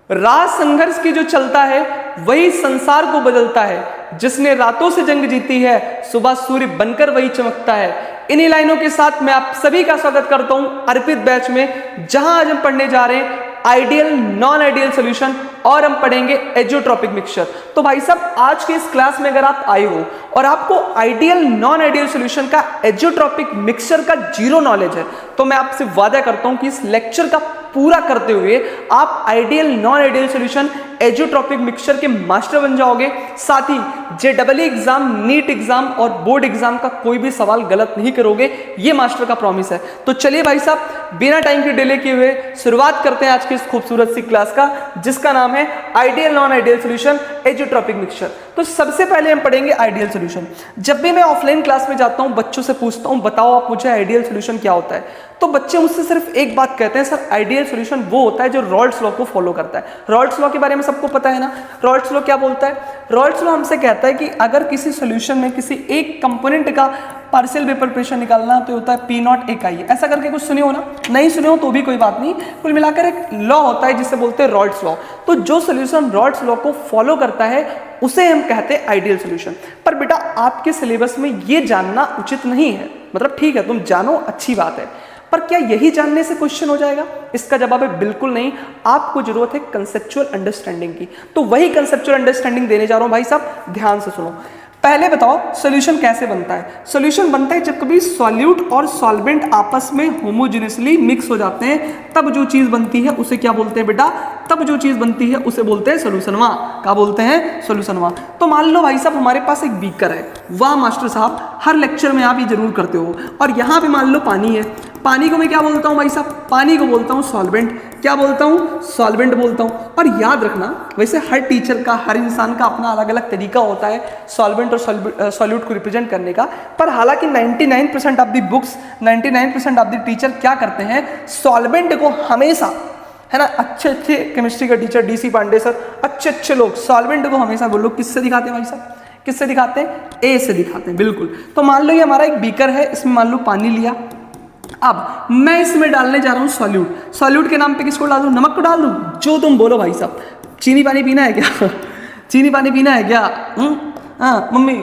राज संघर्ष की जो चलता है वही संसार को बदलता है। जिसने रातों से जंग जीती है सुबह सूर्य बनकर वही चमकता है। इन्हीं लाइनों के साथ मैं आप सभी का स्वागत करता हूं अर्पित बैच में, जहां आज हम पढ़ने जा रहे हैं आइडियल नॉन आइडियल सॉल्यूशन और हम पढ़ेंगे एजियोट्रॉपिक मिक्सचर। तो भाई साहब आज के इस क्लास में अगर आप आए हो और आपको आइडियल नॉन आइडियल सॉल्यूशन का एजियोट्रॉपिक मिक्सचर का जीरो नॉलेज है तो मैं आपसे वादा करता हूं कि इस लेक्चर का पूरा करते हुए आप ideal non ideal solution azeotropic mixture के मास्टर बन जाओगे। साथ ही JEE एग्जाम, नीट एग्जाम और बोर्ड एग्जाम का कोई भी सवाल गलत नहीं करोगे, ये मास्टर का प्रॉमिस है। तो चलिए भाई साहब बिना टाइम के डिले किए हुए शुरुआत करते हैं आज की इस खूबसूरत सी क्लास का, जिसका नाम है ideal non ideal solution azeotropic mixture. तो सबसे पहले हम पढ़ेंगे आइडियल सॉल्यूशन। जब भी मैं ऑफलाइन क्लास में जाता हूं बच्चों से पूछता हूं बताओ आप मुझे आइडियल सॉल्यूशन क्या होता है, तो बच्चे मुझसे सिर्फ एक बात कहते हैं, सर आइडियल सॉल्यूशन वो होता है जो रॉल्ड्स लॉ को फॉलो करता है। रॉल्ड्स लॉ के बारे में सबको पता है ना। रॉल्ड्स लॉ क्या बोलता है? रॉल्ड्स लॉ हमसे कहता है कि अगर किसी सॉल्यूशन में किसी एक कंपोनेंट का पार्शियल वेपर प्रेशर निकालना तो होता है P0 एक आई। ऐसा करके कुछ सुने हो ना? नहीं सुने हो तो भी कोई बात नहीं, कुल मिलाकर एक लॉ होता है जिसे बोलते हैं रॉल्ड्स लॉ। तो जो सॉल्यूशन रॉल्ड्स लॉ को फॉलो करता है उसे हम कहते हैं आइडियल सॉल्यूशन। पर बेटा आपके सिलेबस में ये जानना उचित नहीं है। मतलब ठीक है तुम जानो, अच्छी बात है, पर क्या यही जानने से क्वेश्चन हो जाएगा? इसका जवाब है बिल्कुल नहीं। आपको जरूरत है कंसेप्चुअल अंडरस्टैंडिंग की। तो वही कंसेप्चुअल अंडरस्टैंडिंग देने जा रहा हूं भाई साहब, ध्यान से सुनो। पहले बताओ सॉल्यूशन कैसे बनता है। सॉल्यूशन बनता है जब कभी सॉल्यूट और सॉल्वेंट आपस में होमोजेनियसली मिक्स हो जाते हैं, तब जो चीज बनती है उसे क्या बोलते हैं बेटा? तब जो चीज बनती है उसे बोलते हैं सॉल्यूशनवा। क्या बोलते हैं? सॉल्यूशनवा। तो मान लो भाई साहब हमारे पास एक बीकर है। वाह मास्टर साहब, हर लेक्चर में आप ये जरूर करते हो। और यहाँ पे मान लो पानी है। पानी को मैं क्या बोलता हूँ भाई साहब? पानी को बोलता हूँ सॉल्वेंट। क्या बोलता हूँ? सॉल्वेंट बोलता हूँ। और याद रखना वैसे हर टीचर का, हर इंसान का अपना अलग अलग तरीका होता है सॉल्वेंट और सॉल्यूट को रिप्रेजेंट करने का। पर हालांकि 99% of the books, 99% of the teacher क्या करते हैं, सॉल्वेंट को हमेशा, है ना, अच्छे अच्छे केमिस्ट्री का टीचर DC पांडे सर, अच्छे अच्छे लोग सॉल्वेंट को हमेशा वो लोग किससे दिखाते हैं भाई साहब? किससे दिखाते हैं? A से दिखाते हैं। बिल्कुल। तो मान लो ये हमारा एक बीकर है, इसमें मान लो पानी लिया। अब मैं इसमें डालने जा रहा हूं सॉल्यूट। सॉल्यूट के नाम पे किसको डाल दूं? नमक को डाल दूं? जो तुम बोलो भाई साहब। चीनी पानी पीना है क्या? चीनी पानी पीना है क्या? हाँ मम्मी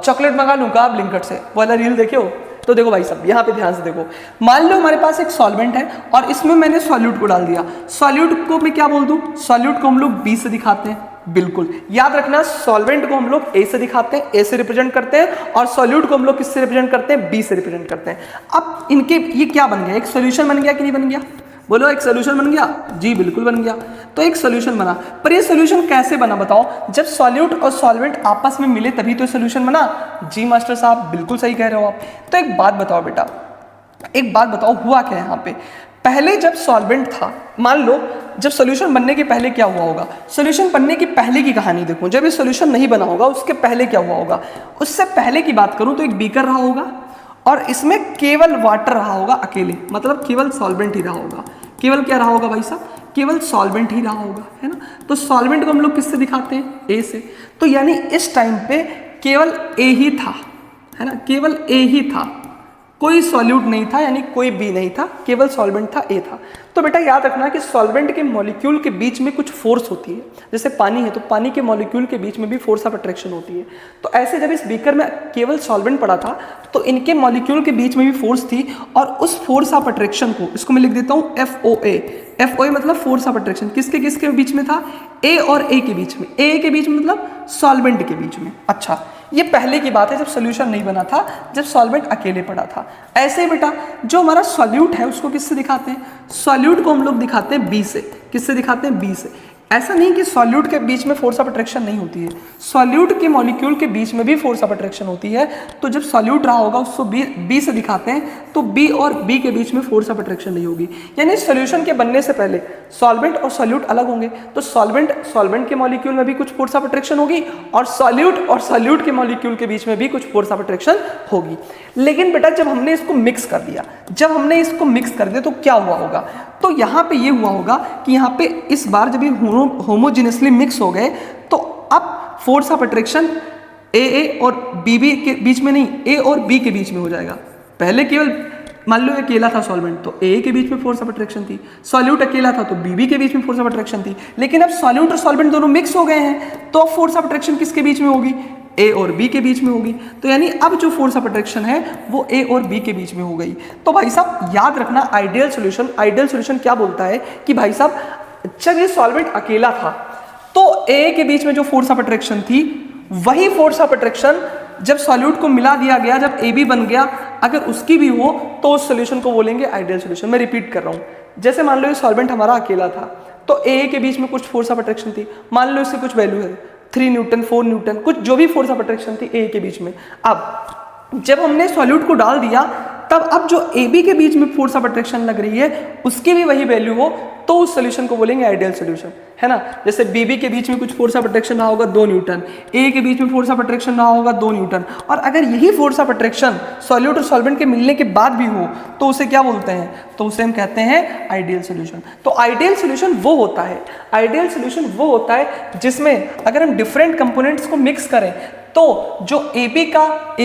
चॉकलेट मंगा लूं का ब्लिंकिट से? वाला रील देखे हो? तो देखो भाई साहब यहाँ पे ध्यान से देखो। मान लो हमारे पास एक सॉल्वेंट है और इसमें मैंने सॉल्यूट को डाल दिया। सॉल्यूट को मैं क्या बोल दूं? सॉल्यूट को हम लोग B से दिखाते हैं। बिल्कुल याद रखना, सॉल्वेंट को हम लोग A से दिखाते हैं, A से रिप्रेजेंट करते हैं, और सॉल्यूट को हम लोग किससे रिप्रेजेंट करते हैं? B से रिप्रेजेंट करते हैं। अब इनके ये क्या बन गया? एक सॉल्यूशन बन गया कि नहीं बन गया? बोलो एक सॉल्यूशन बन गया? जी बिल्कुल बन गया। तो एक सॉल्यूशन बना, पर ये सॉल्यूशन कैसे बना बताओ? जब सॉल्यूट और सॉल्वेंट आपस में मिले तभी तो सॉल्यूशन बना। जी मास्टर साहब बिल्कुल सही कह रहे हो आप। तो एक बात बताओ बेटा, एक बात बताओ हुआ क्या है यहाँ पे? पहले जब सॉल्वेंट था, मान लो जब सॉल्यूशन बनने के पहले क्या हुआ होगा? सॉल्यूशन बनने की पहले की कहानी देखो। जब ये सॉल्यूशन नहीं बना होगा उसके पहले क्या हुआ होगा? उससे पहले की बात करूं तो एक बीकर रहा होगा और इसमें केवल वाटर रहा होगा अकेले, मतलब केवल सॉल्वेंट ही रहा होगा। केवल क्या रहा होगा भाई साहब? केवल सॉल्वेंट ही रहा होगा, है ना। तो सॉल्वेंट को हम लोग किससे दिखाते हैं? A से। तो यानी इस टाइम पे केवल A ही था, है ना, केवल A ही था, कोई सॉल्यूट नहीं था, यानी कोई B नहीं था, केवल सॉल्वेंट था, A था। तो बेटा याद रखना कि सॉल्वेंट के मॉलिक्यूल के बीच में कुछ फोर्स होती है। जैसे पानी है तो पानी के मॉलिक्यूल के बीच में भी फोर्स ऑफ अट्रैक्शन होती है। तो ऐसे जब इस बीकर में केवल सॉल्वेंट पड़ा था तो इनके मॉलिक्यूल के बीच में भी फोर्स थी, और उस फोर्स ऑफ अट्रैक्शन को, इसको मैं लिख देता हूँ FOA। FOA मतलब फोर्स ऑफ अट्रैक्शन। किसके किसके बीच में था? A और A के बीच में। A के बीच में मतलब सॉल्वेंट के बीच में। अच्छा, ये पहले की बात है जब सॉल्यूशन नहीं बना था, जब सॉल्वेंट अकेले पड़ा था। ऐसे बेटा जो हमारा सॉल्यूट है उसको किससे दिखाते हैं? सॉल्यूट को हम लोग दिखाते हैं B से। किससे दिखाते हैं? B से। ऐसा नहीं कि सॉल्यूट के बीच में फोर्स ऑफ अट्रैक्शन नहीं होती है, सॉल्यूट के मॉलिक्यूल के बीच में भी फोर्स ऑफ अट्रैक्शन होती है। तो जब सॉल्यूट रहा होगा उसको बी से दिखाते हैं, तो बी और बी के बीच में फोर्स ऑफ अट्रैक्शन नहीं होगी। यानी सॉल्यूशन के बनने से पहले सॉल्वेंट और सॉल्यूट अलग होंगे, तो सॉल्वेंट के मॉलिक्यूल में भी कुछ फोर्स ऑफ अट्रैक्शन होगी और सॉल्यूट के मॉलिक्यूल के बीच में भी कुछ फोर्स ऑफ अट्रैक्शन होगी। लेकिन बेटा जब हमने इसको मिक्स कर दिया, तो क्या हुआ होगा? तो यहाँ पे ये हुआ होगा कि यहाँ पे इस बार जब ये होमोजेनियसली मिक्स हो गए तो अब फोर्स ऑफ अट्रैक्शन ए और बी के बीच में नहीं, ए और बी के बीच में हो जाएगा। पहले केवल मान लो अकेला था सॉल्वेंट तो ए के बीच में फोर्स ऑफ अट्रैक्शन थी, सॉल्यूट अकेला था तो बीबी के बीच में फोर्स ऑफ अट्रैक्शन थी। लेकिन अब सॉल्यूट और सॉल्वेंट दोनों मिक्स हो गए हैं तो अब फोर्स ऑफ अट्रैक्शन किसके बीच में होगी, ए और बी के बीच में होगी। तो यानी अब जो फोर्स ऑफ अट्रैक्शन है वो ए और बी के बीच में हो गई। तो भाई साहब याद रखना आइडियल सॉल्यूशन क्या बोलता है कि भाई साहब जब ये सॉल्वेंट अकेला था तो ए के बीच में जो फोर्स ऑफ अट्रैक्शन थी वही फोर्स ऑफ अट्रैक्शन जब सॉल्यूट को मिला दिया गया, जब ए बी बन गया, अगर उसकी भी हो तो उस सॉल्यूशन को बोलेंगे आइडियल सॉल्यूशन। मैं रिपीट कर रहा हूं, जैसे मान लो ये सॉल्वेंट हमारा अकेला था तो ए के बीच में कुछ फोर्स ऑफ अट्रैक्शन थी, मान लो इससे कुछ वैल्यू है 3 न्यूटन 4 न्यूटन, कुछ जो भी फोर्स ऑफ अट्रैक्शन थी ए के बीच में। अब जब हमने सॉल्यूट को डाल दिया तब अब जो ए बी के बीच में फोर्स ऑफ अट्रैक्शन लग रही है उसकी भी वही वैल्यू हो तो उस सॉल्यूशन को बोलेंगे आइडियल सॉल्यूशन, है ना। जैसे बीबी के बीच में कुछ फोर्स ऑफ अट्रैक्शन रहा होगा 2 न्यूटन, ए के बीच में फोर्स ऑफ अट्रैक्शन रहा होगा 2 न्यूटन, और अगर यही फोर्स ऑफ अट्रैक्शन सॉल्यूट और सॉल्वेंट के मिलने के बाद भी हो तो उसे क्या बोलते हैं, तो उसे हम कहते हैं आइडियल सॉल्यूशन। तो आइडियल सॉल्यूशन वो होता है जिसमें अगर हम डिफरेंट कंपोनेंट्स को मिक्स करें तो जो ए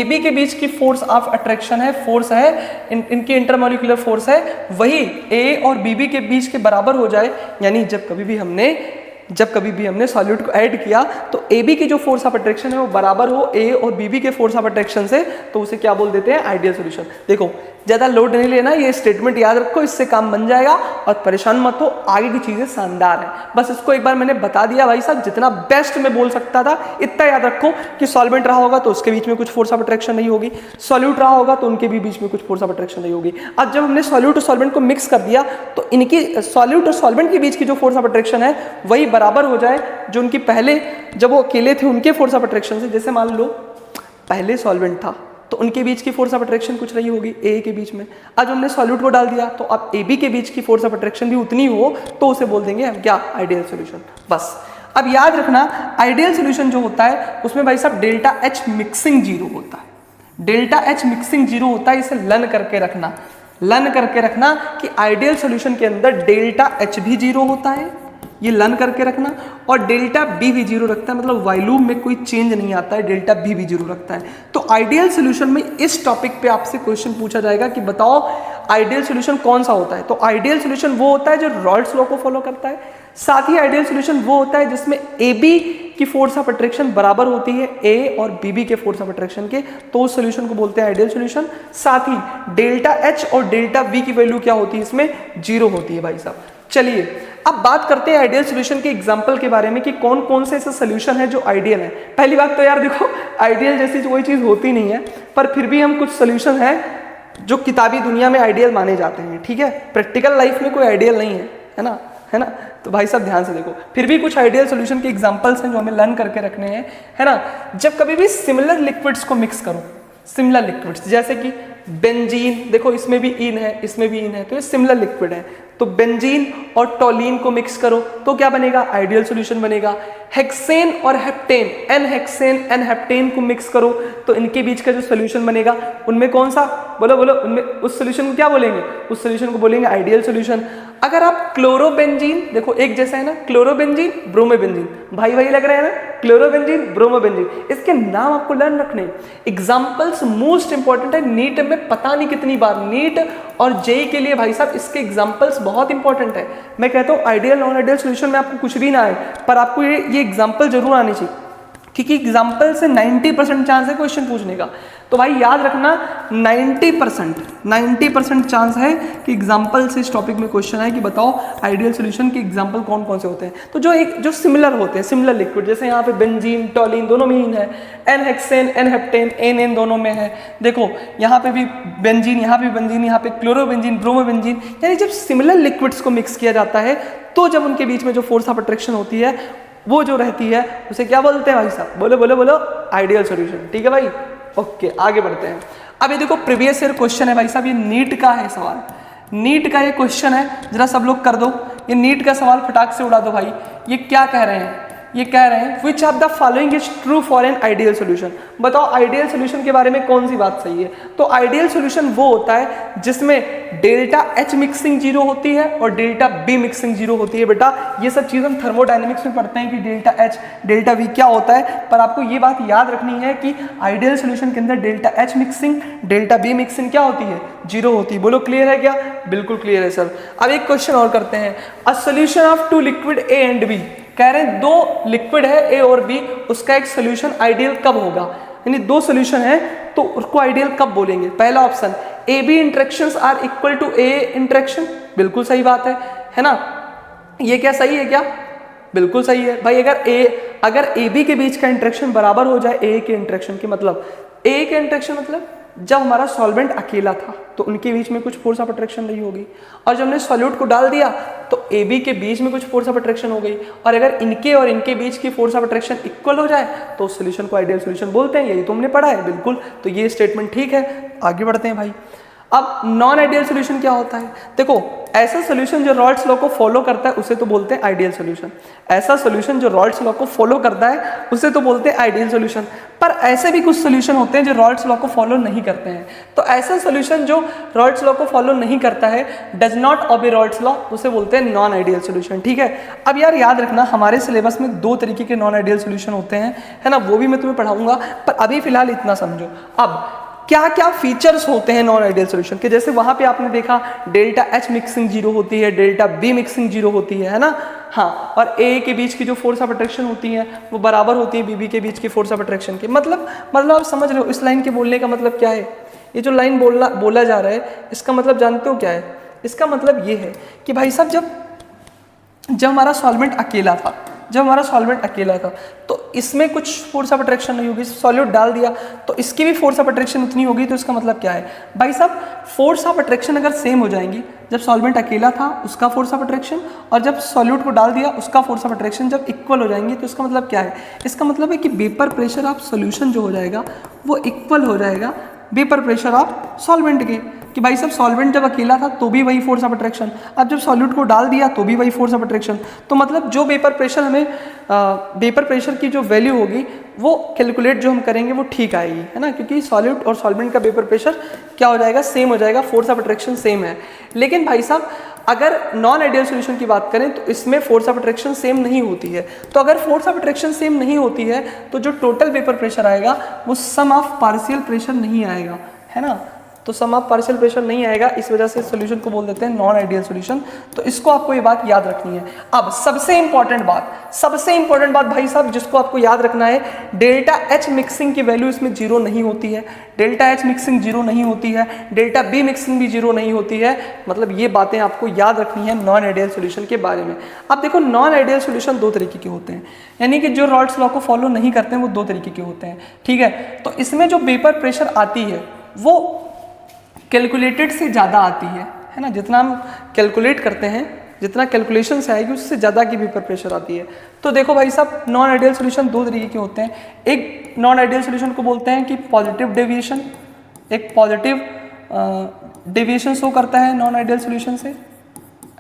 बी के बीच की फोर्स ऑफ अट्रैक्शन है, फोर्स है, इनकी इंटरमॉलिक्यूलर फोर्स है, वही ए और बीबी के बीच के बराबर हो जाए। यानी जब कभी भी हमने सॉल्यूट को ऐड किया तो ए बी की जो फोर्स ऑफ अट्रैक्शन है वो बराबर हो ए और बीबी के फोर्स ऑफ अट्रैक्शन से, तो उसे क्या बोल देते हैं, आइडियल सॉल्यूशन। देखो ज्यादा लोड नहीं लेना, ये स्टेटमेंट याद रखो, इससे काम बन जाएगा और परेशान मत हो, आगे की चीजें शानदार है। बस इसको एक बार मैंने बता दिया भाई साहब, जितना बेस्ट मैं बोल सकता था इतना याद रखो कि सॉल्वेंट रहा होगा तो उसके बीच में कुछ फोर्स ऑफ अट्रैक्शन नहीं होगी, सॉल्यूट रहा होगा तो उनके भी बीच में कुछ फोर्स ऑफ अट्रैक्शन नहीं होगी। अब जब हमने सॉल्यूट और सॉल्वेंट को मिक्स कर दिया तो इनकी सॉल्यूट और सॉल्वेंट के बीच की जो फोर्स ऑफ अट्रैक्शन है वही बराबर हो जाए जो उनकी पहले जब वो अकेले थे उनके फोर्स ऑफ अट्रैक्शन से। जैसे मान लो पहले सॉल्वेंट था तो उनके बीच की फोर्स ऑफ अट्रैक्शन कुछ रही होगी ए के बीच में, आज हमने सॉल्यूट को डाल दिया तो अब ए बी के बीच की फोर्स ऑफ अट्रैक्शन भी उतनी हो तो उसे बोल देंगे हम क्या, आइडियल सॉल्यूशन। बस अब याद रखना आइडियल सॉल्यूशन जो होता है उसमें भाई साहब डेल्टा एच मिक्सिंग जीरो होता है, डेल्टा एच मिक्सिंग जीरो होता है। इसे लर्न करके रखना कि आइडियल सॉल्यूशन के अंदर डेल्टा एच भी जीरो होता है, ये लर्न करके रखना, और डेल्टा बी भी जीरो रखता है, मतलब वॉल्यूम में कोई चेंज नहीं आता है, डेल्टा बी भी जीरो रखता है। तो आइडियल सॉल्यूशन में इस टॉपिक पे आपसे क्वेश्चन पूछा जाएगा कि बताओ आइडियल सॉल्यूशन कौन सा होता है। तो आइडियल सॉल्यूशन वो होता है जो रॉल्ड्स लॉ को फॉलो करता है, साथ ही आइडियल सॉल्यूशन वो होता है जिसमें ए बी की फोर्स ऑफ अट्रैक्शन बराबर होती है ए और बी के फोर्स ऑफ अट्रैक्शन के, तो उस सॉल्यूशन को बोलते हैं आइडियल सॉल्यूशन। साथ ही डेल्टा एच और डेल्टा वी की वैल्यू क्या होती है, इसमें जीरो होती है भाई साहब। चलिए अब बात करते हैं आइडियल सॉल्यूशन के एग्जांपल के बारे में कि कौन कौन से ऐसे सॉल्यूशन है जो आइडियल है। पहली बात तो यार देखो आइडियल जैसी कोई चीज होती नहीं है, पर फिर भी हम कुछ सॉल्यूशन है जो किताबी दुनिया में आइडियल माने जाते हैं, ठीक है। प्रैक्टिकल लाइफ में कोई आइडियल नहीं है ना। तो भाई साहब ध्यान से देखो, फिर भी कुछ आइडियल सॉल्यूशन के एग्जांपल्स हैं जो हमें लर्न करके रखने हैं, है ना। जब कभी भी सिमिलर लिक्विड्स को मिक्स करो, सिमिलर लिक्विड्स जैसे कि बेंजीन, देखो इसमें भी इन है इसमें भी इन है, तो ये सिमिलर लिक्विड है। तो बेंजीन और टोलीन को मिक्स करो तो क्या बनेगा, आइडियल सॉल्यूशन बनेगा। हेक्सेन और heptane, n hexane n heptane को मिक्स करो तो इनके बीच का जो सॉल्यूशन बनेगा उनमें कौन सा, बोलो उनमें उस सॉल्यूशन को क्या बोलेंगे, उस सॉल्यूशन को बोलेंगे आइडियल सॉल्यूशन। अगर आप क्लोरोबेंजीन, देखो एक जैसा है ना, क्लोरोबेंजीन ब्रोमोबेंजीन, भाई लग रहे हैं ना, क्लोरोबेंजीन ब्रोमोबेंजीन, इसके नाम आपको लर्न रखने। एग्जांपल्स मोस्ट इंपॉर्टेंट है, नीट में पता नहीं कितनी बार, नीट और जेई के लिए भाई साहब इसके एग्जांपल्स बहुत इंपॉर्टेंट है। मैं कहता हूँ आइडियल नॉन आइडियल सॉल्यूशन में आपको कुछ भी ना आए पर आपको ये एग्जांपल जरूर आनी चाहिए, क्योंकि एग्जाम्पल से 90% चांस है क्वेश्चन पूछने का। तो भाई याद रखना 90% चांस है कि एग्जाम्पल से इस टॉपिक में क्वेश्चन है कि बताओ आइडियल सॉल्यूशन के एग्जाम्पल कौन कौन से होते हैं। तो जो सिमिलर होते हैं, सिमिलर लिक्विड, जैसे यहाँ पे बेंजीन टोलीन दोनों में इन है, n hexane n heptane n दोनों में है। देखो यहाँ पे भी बेंजीन, यहाँ पे बेंजीन, यहाँ पे क्लोरोबेंजीन ब्रोमोबेंजीन। यानी जब सिमिलर लिक्विड्स को मिक्स किया जाता है तो जब उनके बीच में जो फोर्स ऑफ अट्रैक्शन होती है वो जो रहती है उसे क्या बोलते हैं भाई साहब, बोलो आइडियल सॉल्यूशन। ठीक है भाई, ओके आगे बढ़ते हैं। अब ये देखो प्रीवियस ईयर क्वेश्चन है भाई साहब, ये नीट का है सवाल, नीट का ये क्वेश्चन है, जरा सब लोग कर दो ये नीट का सवाल, फटाक से उड़ा दो भाई। ये क्या कह रहे हैं, ये कह रहे हैं which of the following is true for an ideal solution. बताओ आइडियल सोल्यूशन के बारे में कौन सी बात सही है। तो आइडियल सोल्यूशन वो होता है जिसमें डेल्टा एच मिक्सिंग जीरो होती है और डेल्टा बी मिक्सिंग जीरो होती है। बेटा ये सब चीज़ हम थर्मोडायनेमिक्स में पढ़ते हैं कि डेल्टा एच डेल्टा वी क्या होता है, पर आपको ये बात याद रखनी है कि आइडियल सोल्यूशन के अंदर delta H mixing delta B mixing क्या होती है, जीरो होती है। बोलो क्लियर है क्या? बिल्कुल क्लियर है सर। अब एक क्वेश्चन और करते हैं। A solution of two liquid A and B, कह रहे हैं दो लिक्विड है ए और बी, उसका एक सोल्यूशन आइडियल कब होगा, यानी दो सोल्यूशन है तो उसको आइडियल कब बोलेंगे। पहला option A B interactions are equal to A interaction, बिल्कुल सही बात है ना। ये क्या सही है क्या? बिल्कुल सही है भाई। अगर ए बी के बीच का इंटरेक्शन बराबर हो जाए ए के इंटरेक्शन के, मतलब ए के इंटरेक्शन मतलब जब हमारा सॉल्वेंट अकेला था तो उनके बीच में कुछ फोर्स ऑफ अट्रैक्शन नहीं होगी, और जब हमने सॉल्यूट को डाल दिया तो ए बी के बीच में कुछ फोर्स ऑफ अट्रैक्शन हो गई, और अगर इनके और इनके बीच की फोर्स ऑफ अट्रैक्शन इक्वल हो जाए तो उस सोल्यूशन को आइडियल सोल्यूशन बोलते हैं। यही तो हमने पढ़ा है। बिल्कुल, तो ये स्टेटमेंट ठीक है। आगे बढ़ते हैं भाई। अब नॉन आइडियल सोल्यूशन क्या होता है? देखो ऐसा सोल्यूशन जो रॉल्स लॉ को फॉलो करता है उसे तो बोलते हैं आइडियल सोल्यूशन। ऐसा सोल्यूशन जो रॉल्स लॉ को फॉलो करता है उसे तो बोलते हैं आइडियल सोल्यूशन। पर ऐसे भी कुछ सोल्यूशन होते हैं जो रॉल्स लॉ को फॉलो नहीं करते हैं। तो ऐसा सोल्यूशन जो रॉल्स लॉ को फॉलो नहीं करता है, does not obey Rawls law, उसे बोलते हैं नॉन आइडियल सोल्यूशन। ठीक है। अब यार याद रखना हमारे सिलेबस में दो तरीके के नॉन आइडियल सोल्यूशन होते हैं, है ना, वो भी मैं तुम्हें पढ़ाऊंगा, पर अभी फिलहाल इतना समझो। अब क्या क्या फीचर्स होते हैं नॉन आइडियल सोल्यूशन के? जैसे वहां पे आपने देखा डेल्टा एच मिक्सिंग जीरो होती है, डेल्टा बी मिक्सिंग जीरो होती है ना। हाँ, और ए के बीच की जो फोर्स ऑफ अट्रैक्शन होती है वो बराबर होती है बीबी के बीच की फोर्स ऑफ अट्रैक्शन के। मतलब आप समझ रहे हो इस लाइन के बोलने का मतलब क्या है? ये जो लाइन बोला जा रहा है इसका मतलब जानते हो क्या है? इसका मतलब ये है कि भाई साहब जब हमारा सॉल्वेंट अकेला था तो इसमें कुछ फोर्स ऑफ अट्रैक्शन नहीं होगी। सॉल्यूट डाल दिया तो इसकी भी फोर्स ऑफ अट्रैक्शन उतनी होगी। तो इसका मतलब क्या है भाई साहब? फोर्स ऑफ अट्रैक्शन अगर सेम हो जाएंगी, जब सॉल्वेंट अकेला था उसका फोर्स ऑफ अट्रैक्शन और जब सॉल्यूट को डाल दिया उसका फोर्स ऑफ अट्रैक्शन जब इक्वल हो जाएंगे, तो इसका मतलब क्या है? इसका मतलब है कि वेपर प्रेशर ऑफ सोल्यूशन जो हो जाएगा वो इक्वल हो जाएगा वेपर प्रेशर ऑफ सॉल्वेंट के। कि भाई साहब सॉल्वेंट जब अकेला था तो भी वही फोर्स ऑफ अट्रैक्शन, अब जब सॉल्यूट को डाल दिया तो भी वही फोर्स ऑफ अट्रैक्शन। तो मतलब जो वेपर प्रेशर हमें वेपर प्रेशर की जो वैल्यू होगी वो कैलकुलेट जो हम करेंगे वो ठीक आएगी, है ना, क्योंकि सॉल्यूट और सॉल्वेंट का वेपर प्रेशर क्या हो जाएगा? सेम हो जाएगा, फोर्स ऑफ अट्रैक्शन सेम है। लेकिन भाई साहब अगर नॉन आइडियल सोल्यूशन की बात करें तो इसमें फोर्स ऑफ अट्रैक्शन सेम नहीं होती है। तो अगर फोर्स ऑफ अट्रैक्शन सेम नहीं होती है तो जो टोटल वेपर प्रेशर आएगा वो सम ऑफ पार्शियल प्रेशर नहीं आएगा, है ना। तो सम ऑफ पार्शियल प्रेशर नहीं आएगा, इस वजह से सॉल्यूशन को बोल देते हैं नॉन आइडियल सॉल्यूशन। तो इसको आपको ये बात याद रखनी है। अब सबसे इंपॉर्टेंट बात भाई साहब जिसको आपको याद रखना है, डेल्टा एच मिक्सिंग की वैल्यू इसमें जीरो नहीं होती है। डेल्टा एच मिक्सिंग जीरो नहीं होती है, डेल्टा बी मिक्सिंग भी जीरो नहीं होती है। मतलब ये बातें आपको याद रखनी है नॉन आइडियल सॉल्यूशन के बारे में। अब देखो नॉन आइडियल सॉल्यूशन दो तरीके के होते हैं, यानी कि जो रॉल्स लॉ को फॉलो नहीं करते हैं वो दो तरीके के होते हैं। ठीक है। तो इसमें जो वेपर प्रेशर आती है वो कैलकुलेटेड से ज़्यादा आती है ना। जितना हम कैलकुलेट करते हैं, जितना कैलकुलेशन से आएगी उससे ज़्यादा की वेपर प्रेशर आती है। तो देखो भाई साहब नॉन आइडियल सॉल्यूशन दो तरीके के होते हैं। एक नॉन आइडियल सॉल्यूशन को बोलते हैं कि पॉजिटिव डेविएशन, एक पॉजिटिव डेविएशन शो करता है नॉन आइडियल सॉल्यूशन से,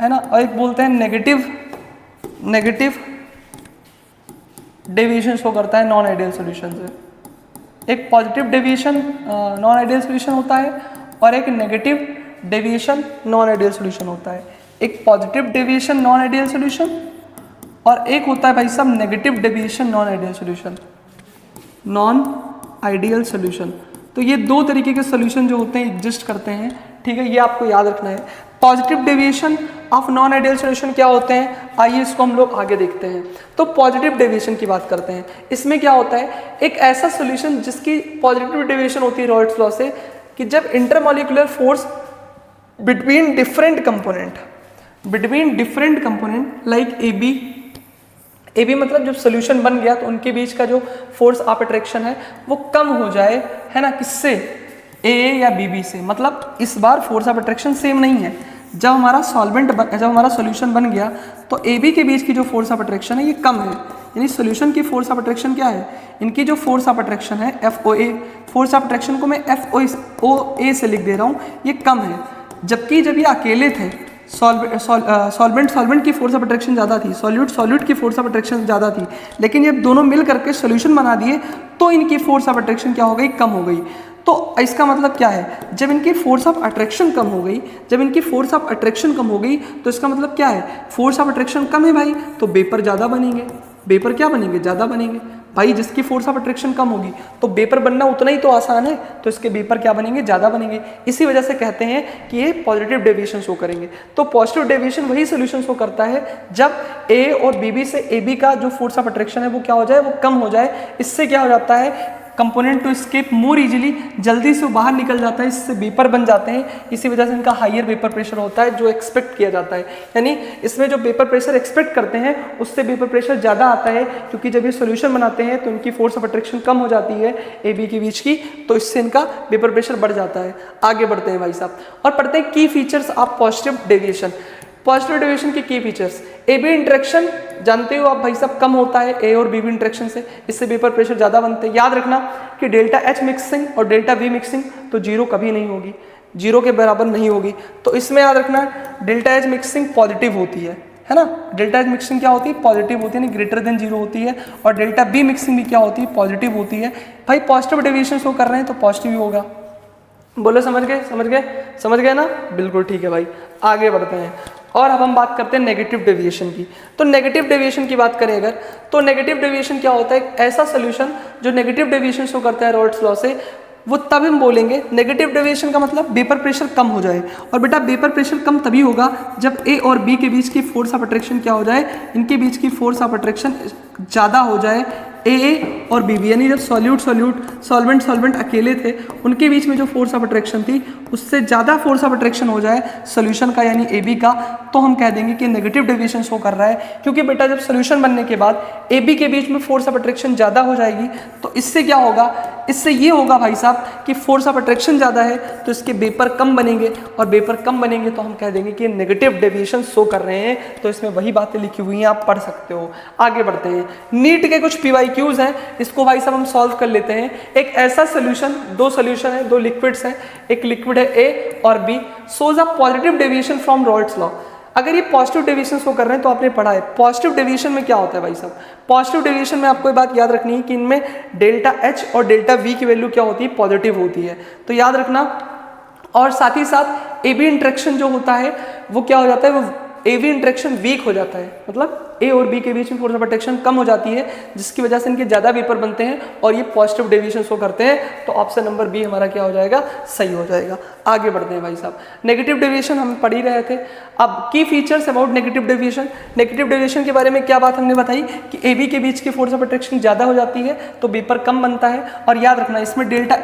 है ना, और एक बोलते हैं नेगेटिव डेविएशन शो करता है नॉन आइडियल सॉल्यूशन से। एक positive deviation non ideal solution होता है और एक negative deviation non ideal solution होता है। एक positive deviation non ideal solution और एक होता है भाई साहब negative deviation non ideal solution. तो ये दो तरीके के सॉल्यूशन जो होते हैं एग्जिस्ट करते हैं। ठीक है, ये आपको याद रखना है। Positive deviation of non ideal solution क्या होते हैं, आइए इसको हम लोग आगे देखते हैं। तो पॉजिटिव डेविएशन की बात करते हैं। इसमें क्या होता है, एक ऐसा सॉल्यूशन जिसकी पॉजिटिव डेविएशन होती है रॉल्स लॉ से कि जब intermolecular force between different component like A B मतलब जब सोल्यूशन बन गया तो उनके बीच का जो फोर्स ऑफ अट्रैक्शन है वो कम हो जाए, है ना, किससे? ए या बी से। मतलब इस बार फोर्स ऑफ अट्रैक्शन सेम नहीं है। जब हमारा सोल्यूशन बन गया तो ए बी के बीच की जो फोर्स ऑफ अट्रैक्शन है ये कम है, यानी सोल्यूशन की फोर्स ऑफ अट्रैक्शन क्या है? इनकी जो फोर्स ऑफ अट्रैक्शन है FOA, फोर्स ऑफ अट्रैक्शन को मैं FOA से लिख दे रहा हूँ, ये कम है। जबकि जब ये अकेले थे सॉल्वेंट की फोर्स ऑफ अट्रैक्शन ज़्यादा थी, सॉल्यूट की फोर्स ऑफ अट्रैक्शन ज़्यादा थी, लेकिन ये दोनों मिल करके सोल्यूशन बना दिए तो इनकी फोर्स ऑफ अट्रैक्शन क्या हो गई, कम हो गई। तो इसका मतलब क्या है, जब इनकी फोर्स ऑफ अट्रैक्शन कम हो गई, जब इनकी फोर्स ऑफ अट्रैक्शन कम हो गई तो इसका मतलब क्या है, फोर्स ऑफ अट्रैक्शन कम है भाई, तो वेपर ज़्यादा बनेंगे, वेपर क्या बनेंगे, ज़्यादा बनेंगे भाई। जिसकी फोर्स ऑफ अट्रैक्शन कम होगी तो वेपर बनना उतना ही तो आसान है, तो इसके वेपर क्या बनेंगे, ज़्यादा बनेंगे। इसी वजह से कहते हैं कि ये पॉजिटिव डेविएशन शो करेंगे। तो पॉजिटिव डेविएशन वही सोल्यूशन शो करता है जब ए और बीबी से AB का जो फोर्स ऑफ अट्रैक्शन है वो क्या हो जाए, वो कम हो जाए। इससे क्या हो जाता है, component to escape more easily, जल्दी से बाहर निकल जाता है, इससे वेपर बन जाते हैं। इसी वजह से इनका हायर वेपर प्रेशर होता है जो एक्सपेक्ट किया जाता है, यानी इसमें जो वेपर प्रेशर एक्सपेक्ट करते हैं उससे वेपर प्रेशर ज़्यादा आता है, क्योंकि जब ये सॉल्यूशन बनाते हैं तो इनकी फोर्स ऑफ अट्रैक्शन कम हो जाती है AB के बीच की, तो इससे इनका वेपर प्रेशर बढ़ जाता है। आगे बढ़ते हैं भाई साहब और पढ़ते हैं की features of positive deviation. Positive deviation के की फीचर्स, AB इंटरेक्शन जानते हो आप भाई साहब, कम होता है A और BB इंटरेक्शन से, इससे वेपर प्रेशर ज़्यादा बनते हैं। याद रखना कि डेल्टा H मिक्सिंग और डेल्टा V मिक्सिंग तो जीरो कभी नहीं होगी, जीरो के बराबर नहीं होगी। तो इसमें याद रखना डेल्टा H मिक्सिंग पॉजिटिव होती है ना, डेल्टा H मिक्सिंग क्या होती है, पॉजिटिव होती है, यानी ग्रेटर देन जीरो होती है। और डेल्टा B मिक्सिंग भी क्या होती है, पॉजिटिव होती है। भाई पॉजिटिव डेविएशन शो कर रहे हैं तो पॉजिटिव ही होगा। बोलो समझ गए, समझ गए, समझ गए ना, बिल्कुल ठीक है भाई। आगे बढ़ते हैं और अब हम बात करते हैं नेगेटिव डेविएशन की। तो नेगेटिव डेविएशन की बात करें अगर, तो नेगेटिव डेविएशन क्या होता है, एक ऐसा सोल्यूशन जो नेगेटिव डेविएशन शो करता है रॉल्स लॉ से, वो तब हम बोलेंगे नेगेटिव डेविएशन का मतलब वेपर प्रेशर कम हो जाए। और बेटा वेपर प्रेशर कम तभी होगा जब A और B के बीच की फोर्स ऑफ अट्रैक्शन क्या हो जाए, इनके बीच की फोर्स ऑफ अट्रैक्शन ज़्यादा हो जाए AA और BB, यानी जब सॉल्वेंट अकेले थे उनके बीच में जो फोर्स ऑफ अट्रैक्शन थी उससे ज़्यादा फोर्स ऑफ अट्रैक्शन हो जाए सोल्यूशन का यानी AB का, तो हम कह देंगे कि नेगेटिव डेविएशन शो कर रहा है। क्योंकि बेटा जब सोल्यूशन बनने के बाद AB के बीच में फोर्स ऑफ अट्रैक्शन ज़्यादा हो जाएगी तो इससे क्या होगा, इससे ये होगा भाई साहब कि फोर्स ऑफ अट्रैक्शन ज़्यादा है तो इसके वेपर कम बनेंगे, और वेपर कम बनेंगे तो हम कह देंगे कि नेगेटिव डेविएशन शो कर रहे हैं। तो इसमें वही बातें लिखी हुई हैं, आप पढ़ सकते हो। आगे बढ़ते हैं, नीट के कुछ PYQs हैं, इसको भाई साहब हम सॉल्व कर लेते हैं। एक ऐसा सोल्यूशन, दो सोल्यूशन है, दो लिक्विड्स हैं, एक लिक्विड है A और B, shows a positive deviation from Rawls law. अगर ये पॉजिटिव डेविएशन शो कर रहे हैं तो आपने पढ़ा है पॉजिटिव डेविएशन में क्या होता है भाई साहब। पॉजिटिव डेविएशन में आपको ये बात याद रखनी है कि इनमें डेल्टा H और डेल्टा V की वैल्यू क्या होती है, पॉजिटिव होती है, तो याद रखना। और साथ ही साथ AB इंटरेक्शन जो होता है वो क्या हो जाता है, वो AB इंटरेक्शन वीक हो जाता है, मतलब A और B के बीच में फोर्स ऑफ अट्रैक्शन कम हो जाती है, जिसकी वजह से इनके ज़्यादा वेपर बनते हैं और ये पॉजिटिव डेविएशन शो करते हैं। तो ऑप्शन नंबर B हमारा क्या हो जाएगा, सही हो जाएगा। आगे बढ़ते हैं भाई साहब, नेगेटिव डेविएशन हम पढ़ ही रहे थे। अब की features about negative deviation, negative deviation के बारे में क्या बात हमने बताई कि AB के बीच की फोर्स ऑफ अट्रैक्शन ज़्यादा हो जाती है तो वेपर कम बनता है। और याद रखना इसमें डेल्टा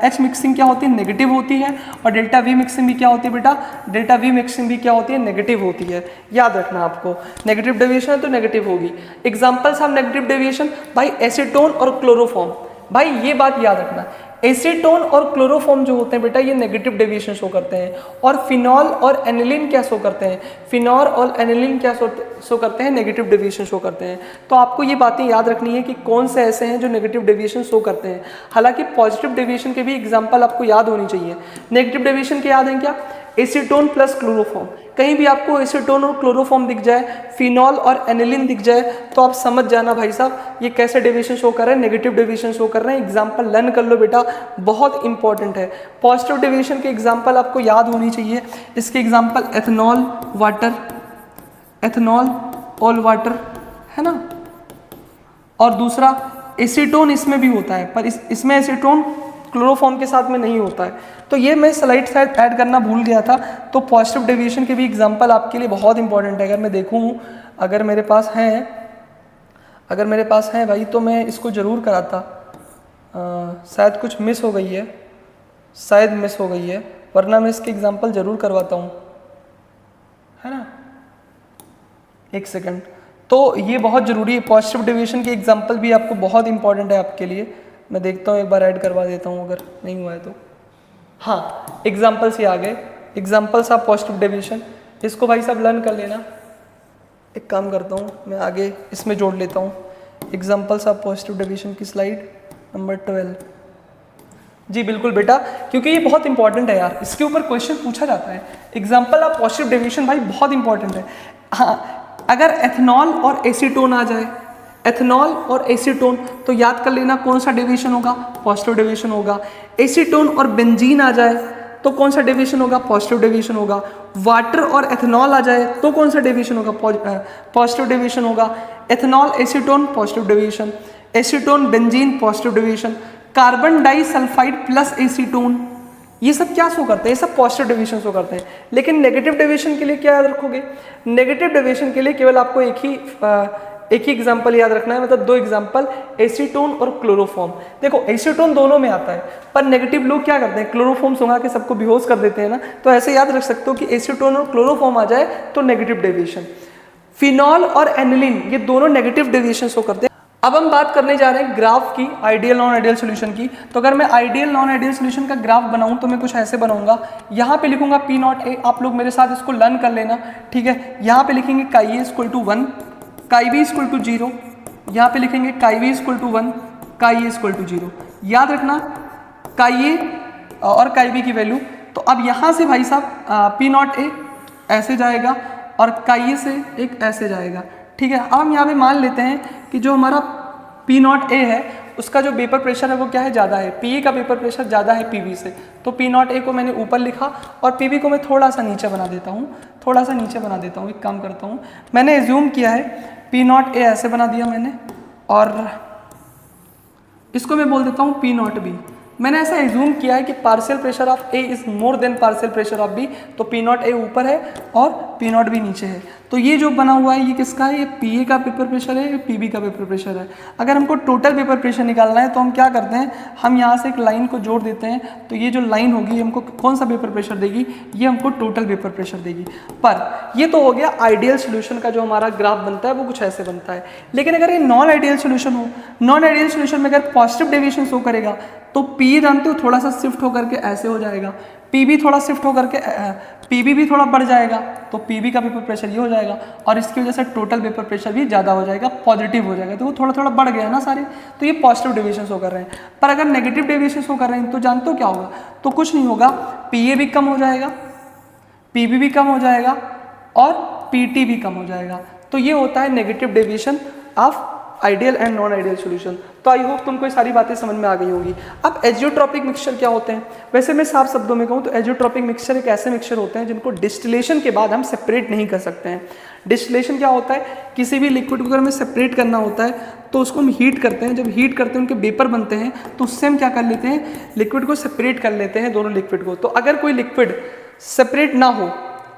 H मिक्सिंग क्या होती है, नेगेटिव होती है, और डेल्टा V मिक्सिंग भी क्या होती है बेटा, डेल्टा V मिक्सिंग भी क्या होती है, नेगेटिव होती है। याद रखना आपको, नेगेटिव डेविएशन तो नेगेटिव होगी। एग्जांपल्स ऑफ नेगेटिव डेविएशन भाई एसीटोन और क्लोरोफॉर्म, भाई ये बात याद रखना, एसीटोन और क्लोरोफॉर्म जो होते हैं बेटा ये नेगेटिव डेविएशन शो करते हैं। और फिनॉल और एनिलीन क्या शो करते हैं, फिनॉल और एनिलीन क्या शो करते हैं, नेगेटिव डेविएशन शो करते हैं। तो आपको ये बातें याद रखनी है कि कौन से ऐसे हैं जो नेगेटिव डेविएशन शो करते हैं। हालांकि पॉजिटिव डेविएशन के भी एग्जांपल आपको याद होनी चाहिए। नेगेटिव डेविएशन के याद हैं क्या, एसीटोन प्लस क्लोरोफॉर्म, कहीं भी आपको एसीटोन और क्लोरोफॉर्म दिख जाए, फिनॉल और एनिलीन दिख जाए तो आप समझ जाना भाई साहब ये कैसे डेविएशन शो कर रहे हैं, नेगेटिव डेविएशन शो कर रहे हैं। एग्जांपल लर्न कर लो बेटा, बहुत इंपॉर्टेंट है। पॉजिटिव डेविएशन के एग्जांपल आपको याद होनी चाहिए। इसके example ethanol water, ethanol all water है ना, और दूसरा एसीटोन इसमें भी होता है पर इसमें एसीटोन क्लोरोफॉर्म के साथ में नहीं होता है। तो ये मैं स्लाइड शायद ऐड करना भूल गया था। तो पॉजिटिव डेविएशन के भी एग्जांपल आपके लिए बहुत इंपॉर्टेंट है। अगर मैं देखूँ, अगर मेरे पास हैं भाई तो मैं इसको ज़रूर कराता, शायद कुछ मिस हो गई है, शायद मिस हो गई है, वरना मैं इसके एग्जांपल ज़रूर करवाता हूँ, है ना। एक सेकंड, तो ये बहुत ज़रूरी है, पॉजिटिव डेविएशन के एग्जांपल भी आपको बहुत इंपॉर्टेंट है आपके लिए। मैं देखता हूँ एक बार ऐड करवा देता हूँ अगर नहीं हुआ है तो। हाँ, एग्जांपल्स ये आ गए, एग्जांपल्स ऑफ पॉजिटिव डेविएशन। इसको भाई साहब लर्न कर लेना। एक काम करता हूँ मैं आगे इसमें जोड़ लेता हूँ एग्जांपल्स ऑफ पॉजिटिव डेविएशन की स्लाइड नंबर 12। जी बिल्कुल बेटा, क्योंकि ये बहुत इंपॉर्टेंट है यार, इसके ऊपर क्वेश्चन पूछा जाता है। एग्जाम्पल ऑफ पॉजिटिव डेविएशन भाई बहुत इंपॉर्टेंट है। हाँ, अगर एथेनॉल और एसीटोन आ जाए, एथेनॉल और एसीटोन, तो याद कर लेना कौन सा डेविएशन होगा, पॉजिटिव डेविएशन होगा। एसीटोन और बेंजीन आ जाए तो कौन सा डेविएशन होगा, पॉजिटिव डेविएशन होगा। वाटर और एथेनॉल आ जाए तो कौन सा डेविएशन होगा, पॉजिटिव डेविएशन होगा। Ethanol acetone positive deviation, acetone benzene positive deviation. Carbon disulphide plus acetone, ये सब क्या शो करते हैं, ये सब पॉजिटिव डेविएशन शो करते हैं। लेकिन नेगेटिव डेविएशन के लिए क्या याद रखोगे, नेगेटिव डेविएशन के लिए केवल आपको एक ही एग्जांपल याद रखना है, मतलब 2 एग्जांपल, एसीटोन और क्लोरोफॉर्म। देखो एसीटोन दोनों में आता है, पर नेगेटिव लोग क्या करते हैं, क्लोरोफॉर्म सुंघा के सबको बेहोश कर देते हैं ना, तो ऐसे याद रख सकते हो कि एसीटोन और क्लोरोफॉर्म आ जाए तो नेगेटिव डेविएशन। फिनॉल और एनिलीन, ये दोनों नेगेटिव डेविएशन शो करते हैं। अब हम बात करने जा रहे हैं ग्राफ की, आइडियल नॉन आइडियल सॉल्यूशन की। तो अगर मैं आइडियल नॉन आइडियल सॉल्यूशन का ग्राफ बनाऊं तो मैं कुछ ऐसे बनाऊंगा, यहाँ पे लिखूंगा P नॉट ए, आप लोग मेरे साथ इसको लर्न कर लेना, ठीक है। यहाँ पे लिखेंगे काई ए इक्वल टू 1, काई बी इक्वल टू 0, यहाँ पे लिखेंगे काई बी इक्वल टू 1, काई ए इक्वल टू 0। याद रखना काई ए और काई बी की वैल्यू। तो अब यहाँ से भाई साहब P नॉट ए ऐसे जाएगा और काई ए से एक ऐसे जाएगा, ठीक है। अब हम यहाँ पे मान लेते हैं कि जो हमारा P नॉट ए है उसका जो वेपर प्रेशर है वो क्या है, ज़्यादा है, P ए का वेपर प्रेशर ज़्यादा है P बी से। तो P नॉट ए को मैंने ऊपर लिखा और P बी को मैं थोड़ा सा नीचे बना देता हूँ, थोड़ा सा नीचे बना देता हूँ। एक काम करता हूँ, मैंने एज्यूम किया है P नॉट ए ऐसे बना दिया मैंने, और इसको मैं बोल देता हूँ P नॉट बी। मैंने ऐसा एज्यूम किया है कि partial pressure of A is more than partial pressure of B, तो P नॉट ए ऊपर है और P नॉट बी नीचे है। तो ये जो बना हुआ है ये किसका है, ये पी ए का पेपर प्रेशर है, ये पी बी का पेपर प्रेशर है। अगर हमको टोटल पेपर प्रेशर निकालना है तो हम क्या करते हैं, हम यहाँ से एक लाइन को जोड़ देते हैं, तो ये जो लाइन होगी हमको कौन सा पेपर प्रेशर देगी, ये हमको टोटल पेपर प्रेशर देगी। पर ये तो हो गया आइडियल सोल्यूशन का जो हमारा ग्राफ बनता है वो कुछ ऐसे बनता है। लेकिन अगर ये नॉन आइडियल सोल्यूशन हो, नॉन आइडियल सोल्यूशन में अगर पॉजिटिव डेविएशन शो करेगा तो पी ए जानते हो थोड़ा सा शिफ्ट होकर के ऐसे हो जाएगा, पी बी थोड़ा शिफ्ट होकर के पी बी भी थोड़ा बढ़ जाएगा, तो पी बी का पेपर प्रेशर ये हो जाएगा, और इसकी वजह से टोटल पेपर प्रेशर भी ज़्यादा हो जाएगा, पॉजिटिव हो जाएगा। तो वो थोड़ा थोड़ा बढ़ गया ना सारे, तो ये पॉजिटिव डेविएशन शो कर रहे हैं। पर अगर नेगेटिव डेविएशन शो कर रहे हैं तो जानते हो क्या होगा, तो कुछ नहीं होगा, पी ए भी कम हो जाएगा, पी बी भी कम हो जाएगा और पी टी भी कम हो जाएगा। तो ये होता है negative deviation of ideal and non ideal solution. तो आई होप तुमको ये सारी बातें समझ में आ गई होंगी। अब एजियोट्रॉपिक मिक्सचर क्या होते हैं, वैसे मैं साफ शब्दों में कहूँ तो एजियोट्रॉपिक मिक्सचर एक ऐसे मिक्सचर होते हैं जिनको डिस्टिलेशन के बाद हम सेपरेट नहीं कर सकते हैं। डिस्टिलेशन क्या होता है, किसी भी लिक्विड को अगर हमें सेपरेट करना होता है तो उसको हम हीट करते हैं, जब हीट करते हैं उनके वेपर बनते हैं, तो उससे हम क्या कर लेते हैं, लिक्विड को सेपरेट कर लेते हैं, दोनों लिक्विड को। तो अगर कोई लिक्विड सेपरेट ना हो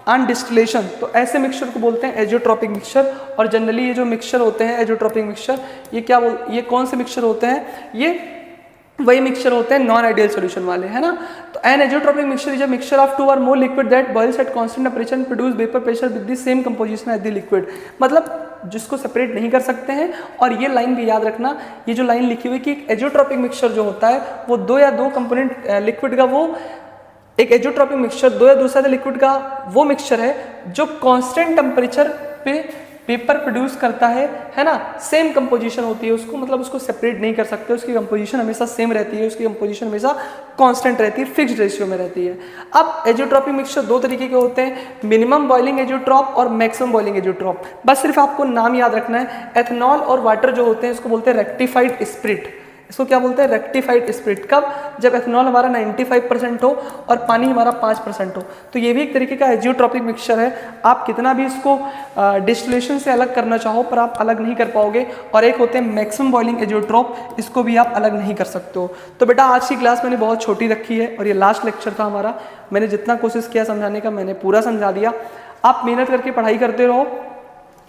ऑन डिस्टिलेशन तो ऐसे मिक्सचर को बोलते हैं एजियोट्रॉपिक मिक्सचर। और जनरली ये जो मिक्सचर होते हैं एजियोट्रॉपिक मिक्सचर, ये कौन से मिक्सचर होते हैं, ये वही मिक्सचर होते हैं नॉन आइडियल सॉल्यूशन वाले, है ना। तो an azeotropic mixture is a mixture of 2 or more liquid that boils at constant temperature and produce vapour pressure with the same composition as the liquid. मतलब जिसको सेपरेट नहीं कर सकते हैं। और ये लाइन भी याद रखना, ये जो लाइन लिखी हुई कि एजियोट्रॉपिक मिक्सचर जो होता है वो 2 या 2 कंपोनेंट लिक्विड का, वो एक एजियोट्रॉपिक मिक्सचर 2 या 2 से लिक्विड का वो मिक्सचर है जो कांस्टेंट टेम्परेचर पे पेपर प्रोड्यूस करता है ना। सेम कंपोजिशन होती है उसको, मतलब उसको सेपरेट नहीं कर सकते, उसकी कंपोजिशन हमेशा सेम रहती है, उसकी कंपोजिशन हमेशा कांस्टेंट रहती है, फिक्स्ड रेशियो में रहती है। अब एजियोट्रॉपिक मिक्सचर 2 तरीके के होते हैं, मिनिमम बॉइलिंग एजियोट्रॉप और मैक्सिमम बॉइलिंग एजियोट्रॉप। बस सिर्फ आपको नाम याद रखना है। एथेनॉल और वाटर जो होते हैं इसको बोलते हैं रेक्टिफाइड स्पिरिट। इसको क्या बोलते हैं, रेक्टिफाइड स्पिरिट। कब, जब एथेनॉल हमारा 95% हो और पानी हमारा 5% हो। तो ये भी एक तरीके का एजियोट्रॉपिक मिक्सचर है। आप कितना भी इसको डिस्टिलेशन से अलग करना चाहो पर आप अलग नहीं कर पाओगे। और एक होते हैं मैक्सिमम बॉइलिंग एजियोट्रॉप, इसको भी आप अलग नहीं कर सकते हो। तो बेटा आज की क्लास मैंने बहुत छोटी रखी है और ये लास्ट लेक्चर था हमारा। मैंने जितना कोशिश किया समझाने का मैंने पूरा समझा दिया। आप मेहनत करके पढ़ाई करते रहो।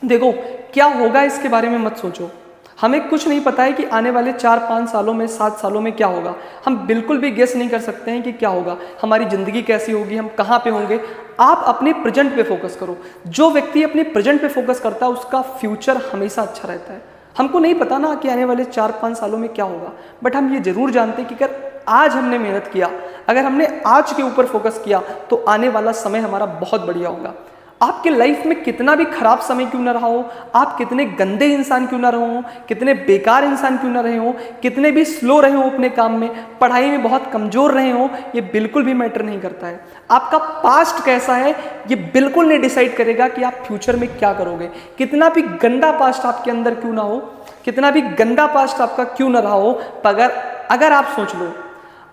देखो क्या होगा इसके बारे में मत सोचो, हमें कुछ नहीं पता है कि आने वाले 4-5 सालों में 7 सालों में क्या होगा। हम बिल्कुल भी गेस नहीं कर सकते हैं कि क्या होगा, हमारी ज़िंदगी कैसी होगी, हम कहाँ पे होंगे। आप अपने प्रेजेंट पे फोकस करो। जो व्यक्ति अपने प्रेजेंट पे फोकस करता है उसका फ्यूचर हमेशा अच्छा रहता है। हमको नहीं पता ना कि आने वाले 4-5 सालों में क्या होगा, बट हम ये ज़रूर जानते हैं कि अगर आज हमने मेहनत किया, अगर हमने आज के ऊपर फोकस किया तो आने वाला समय हमारा बहुत बढ़िया होगा। आपके लाइफ में कितना भी खराब समय क्यों ना रहा हो, आप कितने गंदे इंसान क्यों ना रहे हो, कितने बेकार इंसान क्यों ना रहे हो, कितने भी स्लो रहे हो अपने काम में, पढ़ाई में बहुत कमजोर रहे हो, ये बिल्कुल भी मैटर नहीं करता है। आपका पास्ट कैसा है ये बिल्कुल नहीं डिसाइड करेगा कि आप फ्यूचर में क्या करोगे। कितना भी गंदा पास्ट आपके अंदर क्यों ना हो, कितना भी गंदा पास्ट आपका क्यों ना रहा हो,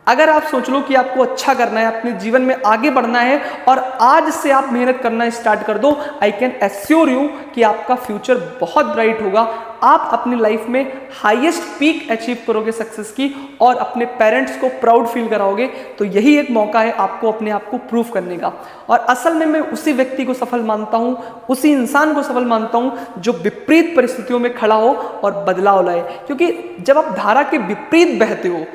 अगर आप सोच लो कि आपको अच्छा करना है, अपने जीवन में आगे बढ़ना है और आज से आप मेहनत करना स्टार्ट कर दो, आई कैन एश्योर यू कि आपका फ्यूचर बहुत ब्राइट होगा। आप अपनी लाइफ में हाईएस्ट पीक अचीव करोगे सक्सेस की और अपने पेरेंट्स को प्राउड फील कराओगे। तो यही एक मौका है आपको अपने आप को प्रूव करने का। और असल में मैं उसी व्यक्ति को सफल मानता हूं, उसी इंसान को सफल मानता हूं जो विपरीत परिस्थितियों में खड़ा हो और बदलाव लाए। क्योंकि जब आप धारा के विपरीत बहते हो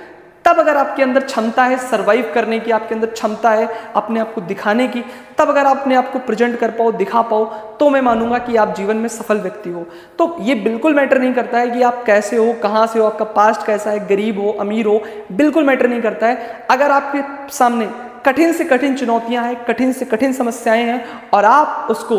तब अगर आपके अंदर क्षमता है सरवाइव करने की, आपके अंदर क्षमता है अपने आप को दिखाने की, तब अगर आप अपने आप को प्रेजेंट कर पाओ, दिखा पाओ, तो मैं मानूंगा कि आप जीवन में सफल व्यक्ति हो। तो ये बिल्कुल मैटर नहीं करता है कि आप कैसे हो, कहाँ से हो, आपका पास्ट कैसा है, गरीब हो, अमीर हो, बिल्कुल मैटर नहीं करता है। अगर आपके सामने कठिन से कठिन चुनौतियां हैं, कठिन से कठिन समस्याएं हैं और आप उसको,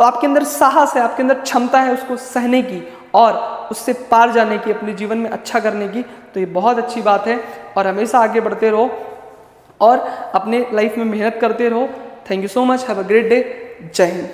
आपके अंदर साहस है, आपके अंदर क्षमता है उसको सहने की और उससे पार जाने की, अपने जीवन में अच्छा करने की, तो ये बहुत अच्छी बात है। और हमेशा आगे बढ़ते रहो और अपने लाइफ में मेहनत करते रहो। Thank you so much, have a great day. जय हिंद।